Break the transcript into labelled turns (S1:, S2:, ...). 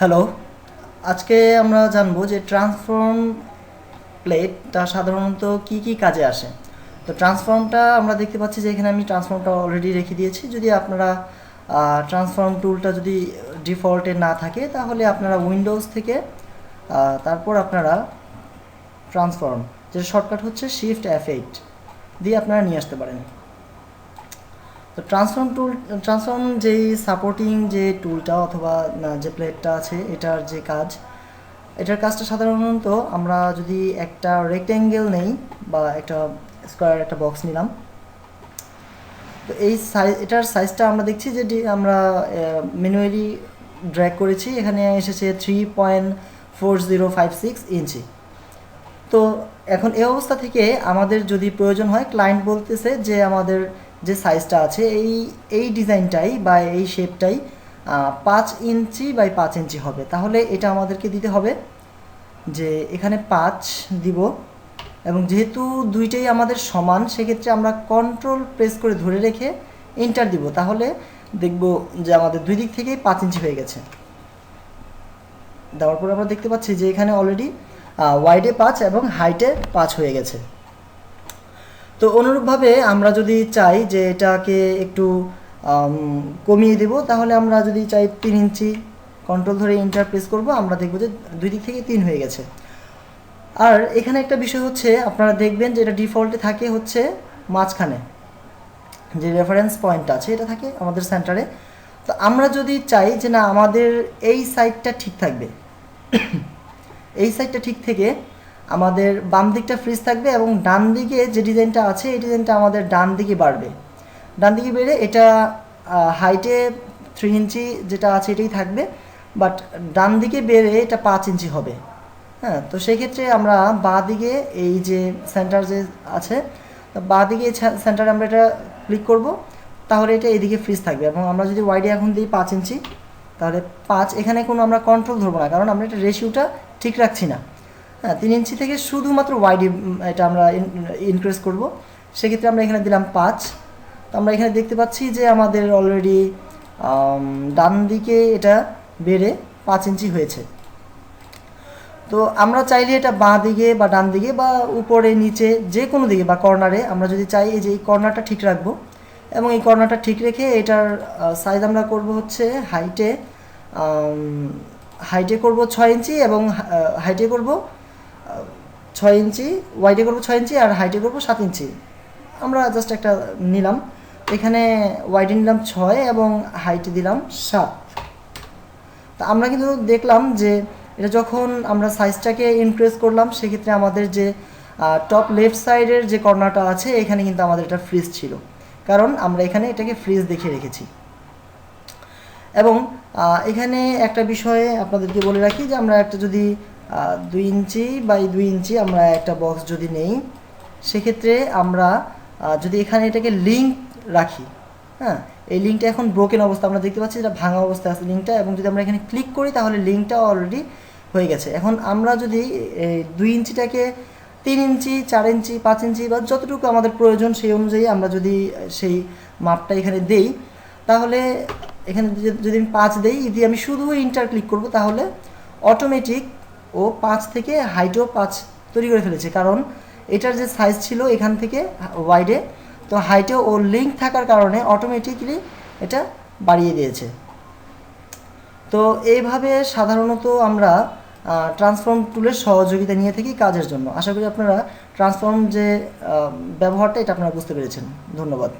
S1: Hello, আজকে আমরা জানবো যে ট্রান্সফর্ম প্লেটটা সাধারণত কি কি কাজে আসে। তো ট্রান্সফর্মটা আমরা দেখতে পাচ্ছি যে এখানে আমি ট্রান্সফর্মটা অলরেডি রেখে দিয়েছি। যদি আপনারা ট্রান্সফর্ম টুলটা যদি ডিফল্টে না থাকে তাহলে আপনারা উইন্ডোজ থেকে তারপর আপনারা ট্রান্সফর্ম, যেটা শর্টকাট হচ্ছে শিফট F8 দিয়ে আপনারা নিয়ে আসতে পারেন। তো ট্রান্সফর্ম যেই সাপোর্টিং যে টুলটা অথবা যে প্লেটটা আছে এটার কাজটা সাধারণত আমরা যদি একটা রেক্ট্যাঙ্গেল নেই বা একটা স্কোয়ার একটা বক্স নিলাম, তো এটার সাইজটা আমরা দেখছি যে আমরা ম্যানুয়ালি ড্র্যাগ করেছি, এখানে এসেছে 3.4056 ইঞ্চি। তো এখন এই অবস্থা থেকে আমাদের যদি প্রয়োজন হয়, ক্লায়েন্ট বলতেছে যে আমাদের যে সাইজটা আছে এই ডিজাইনটাই বা এই শেপটাই 5 ইঞ্চি বাই 5 ইঞ্চি হবে, তাহলে এটা আমাদেরকে দিতে হবে যে এখানে 5 দিব। এবং যেহেতু দুইটাই আমাদের সমান, সেক্ষেত্রে আমরা কন্ট্রোল প্রেস করে ধরে রেখে এন্টার দিব, তাহলে দেখব যে আমাদের দুই দিক থেকেই 5 ইঞ্চি হয়ে গেছে। দেওয়ার পর আমরা দেখতে পাচ্ছি যে এখানে অলরেডি ওয়াইডে 5 এবং হাইটে 5 হয়ে গেছে। তো অনুরূপভাবে আমরা যদি চাই যে এটাকে একটু কমিয়ে দেব, তাহলে আমরা যদি চাই 3 ইঞ্চি, কন্ট্রোল ধরে এন্টার প্রেস করব, আমরা দেখব যে দুই দিক থেকে 3 হয়ে গেছে। আর এখানে একটা বিষয় হচ্ছে, আপনারা দেখবেন যে এটা ডিফল্টে থাকে হচ্ছে মাঝখানে, যে রেফারেন্স পয়েন্ট আছে এটা থাকে আমাদের সেন্টারে। তো আমরা যদি চাই যে না আমাদের এই সাইডটা ঠিক থাকবে, এই সাইডটা ঠিক থেকে আমাদের বাম দিকটা ফ্রিজ থাকবে এবং ডান দিকে যে ডিজাইনটা আছে এই ডিজাইনটা আমাদের ডান দিকে বাড়বে, ডান দিকে বেড়ে এটা হাইটে 3 ইঞ্চি যেটা আছে এটাই থাকবে, বাট ডান দিকে বেড়ে এটা 5 ইঞ্চি হবে। হ্যাঁ, তো সেক্ষেত্রে আমরা বাঁ দিকে এই যে সেন্টার যে আছে, বাঁ দিকে সেন্টারে আমরা এটা ক্লিক করব, তাহলে এটা এদিকে ফ্রিজ থাকবে। এবং আমরা যদি ওয়াইডে এখন দিই 5 ইঞ্চি, তাহলে 5, এখানে কোনো আমরা কন্ট্রোল ধরবো না, কারণ আমরা এটা রেশিওটা ঠিক রাখছি না। হ্যাঁ, 3 ইঞ্চি থেকে শুধুমাত্র ওয়াইডে এটা আমরা ইনক্রিজ করব, সেক্ষেত্রে আমরা এখানে দিলাম 5। তো আমরা এখানে দেখতে পাচ্ছি যে আমাদের অলরেডি ডান দিকে এটা বেড়ে 5 ইঞ্চি হয়েছে। তো আমরা চাইলে এটা বাঁ দিকে বা ডান দিকে বা উপরে নিচে যে কোনো দিকে বা কর্নারে আমরা যদি চাই, এই যে এই কর্নারটা ঠিক রাখবো এবং এই কর্নারটা ঠিক রেখে এটার সাইজ আমরা করব হচ্ছে হাইটে করব 6 ইঞ্চি এবং হাইটে করব 6 ইঞ্চি, ওয়াইডে করব 6 ইঞ্চি আর হাইটে করব 7 ইঞ্চি। আমরা জাস্ট একটা নিলাম, এখানে ওয়াইডে নিলাম 6 এবং হাইটে দিলাম 7। তা আমরা কিন্তু দেখলাম যে এটা যখন আমরা সাইজটাকে ইনক্রিজ করলাম, সেক্ষেত্রে আমাদের যে টপ লেফট সাইডের যে কর্নারটা আছে এখানে কিন্তু আমাদের এটা ফ্রিজ ছিল, কারণ আমরা এখানে এটাকে ফ্রিজ দেখে রেখেছি। এবং এখানে একটা বিষয়ে আপনাদেরকে বলে রাখি যে আমরা একটা যদি 2 ইঞ্চি বাই 2 ইঞ্চি আমরা একটা বক্স যদি নেই, সেক্ষেত্রে আমরা যদি এখানে এটাকে লিঙ্ক রাখি, হ্যাঁ, এই লিঙ্কটা এখন ব্রোকেন অবস্থা, আমরা দেখতে পাচ্ছি এটা ভাঙা অবস্থায় আছে লিঙ্কটা, এবং যদি আমরা এখানে ক্লিক করি তাহলে লিঙ্কটা অলরেডি হয়ে গেছে। এখন আমরা যদি 2 ইঞ্চিটাকে 3 ইঞ্চি, 4 ইঞ্চি, 5 ইঞ্চি বা যতটুকু আমাদের প্রয়োজন সেই অনুযায়ী আমরা যদি সেই মাপটা এখানে দেই, তাহলে এখানে যদি আমি 5 দেই, যদি আমি শুধু ইন্টার ক্লিক করব, তাহলে অটোমেটিক ও 5 থেকে হাইটও 5 তৈরি করে ফেলেছে, কারণ এটার যে সাইজ ছিল এখান থেকে ওয়াইডে, তো হাইটে ও লিঙ্ক থাকার কারণে অটোমেটিকলি এটা বাড়িয়ে দিয়েছে। তো এইভাবে সাধারণত আমরা ট্রান্সফর্ম টুলের সহযোগিতা নিয়ে থাকি কাজের জন্য। আশা করি আপনারা ট্রান্সফর্ম যে ব্যবহারটা এটা আপনারা বুঝতে পেরেছেন। ধন্যবাদ।